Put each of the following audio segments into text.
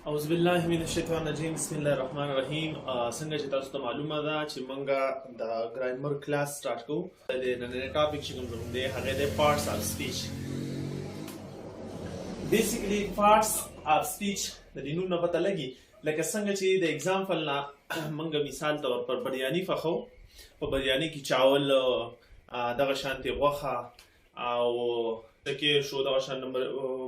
اعوذ بالله من الشیطان الرجیم بسم الله الرحمن الرحیم څنګه چې تاسو ته معلومه ده چې مونږ د ګرامر کلاس سٹارټ کوو د نننې ټاپک چې کوم زموږ دی هغه د پارټس اف سپیچ بیسیکلی پارټس اف سپیچ د دې نوم نه پته لګي لکه څنګه چې د اگزامپل نه مونږ مثال تور پر بریانی فخو په بریانی کې چاول دغه شانتي غوښه او کې شو دغه شان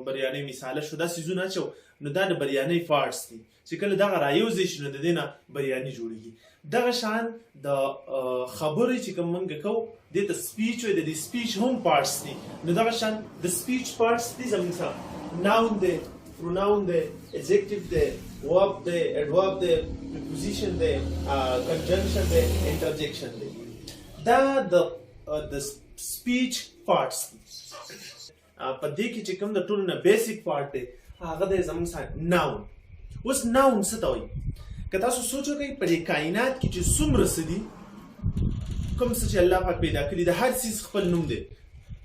بریانی مثال شو دا سيزونه چو نو دا د بریانی پارټس دي چې کله دغه رايوځي شي نو د دې نه بریانی جوړیږي دغه شان د خبرې چې کوم مونږ کوو د سپیچ او د سپیچ هم پارټس دي نو دغه شان د سپیچ پارټس دي زموږ سره ناون دی pronoun دی adjective دی verb دی adverb دی preposition دی conjunction دی interjection دی دا د سپیچ پارټس دي په دې کې چې کوم د ټولو نه بیسیک پارټ دی هغه د زموږ سره ناون اوس ناون څه ته وایي که تاسو سوچ وکړئ په دې کائنات کې چې څومره څه دي کوم څه چې الله پاک پیدا کړي د هر څیز خپل نوم دی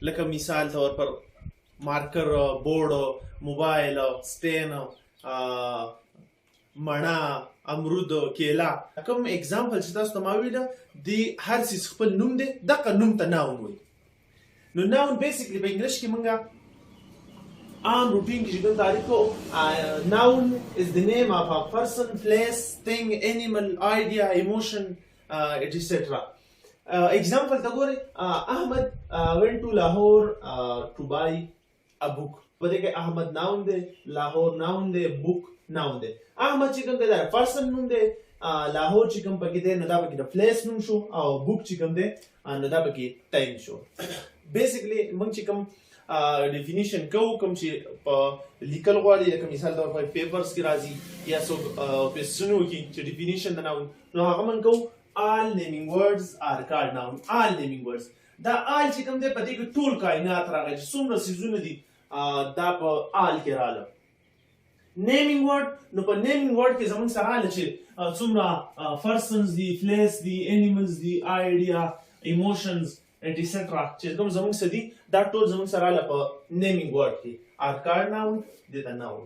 لکه مثال طور پر مارکر بورډ موبایل سټین مڼه امرود کیلا کوم اگزامپل چې تاسو ته ما ویل دی هر څیز خپل نوم دی دغه نوم ته ناون وایي نو ناون بیسیکلی په انګلیش کې مونږه عام روټین کې چې کوم تعریف کوو noun is the name of a person, place, thing, animal, idea, emotion, etc. Example ته ګورئ احمد went to Lahore to buy a book په دې کې احمد noun دی لاهور noun دی book noun دی احمد چې کوم دی دا person نوم دی لاهور چې کوم پکې دی نو دا پکې د پلیس نوم شو او book چې کوم دی نو دا پکې ټایم شو بیسیکلی موږ چې کوم ډیفینیشن کوو کوم چې په لیکل غواړي لکه مثال طور پر پیپرز کې راځي یا څوک کوېسچنو کې چې ډیفینیشن د ناون نو هغه موږ کوو all naming words are called noun all naming words دا all چې کوم دی په دې کې ټول کائنات راغلي چې څومره څیزونه دي دا په all کې رااله naming word نو په naming word کې زموږ سره رااله چې څومره persons دي place دي animals دي idea emotions etc چې کوم زموږ سره دي دا ټول زموږ سره رااله په naming word کې are called noun دي دا noun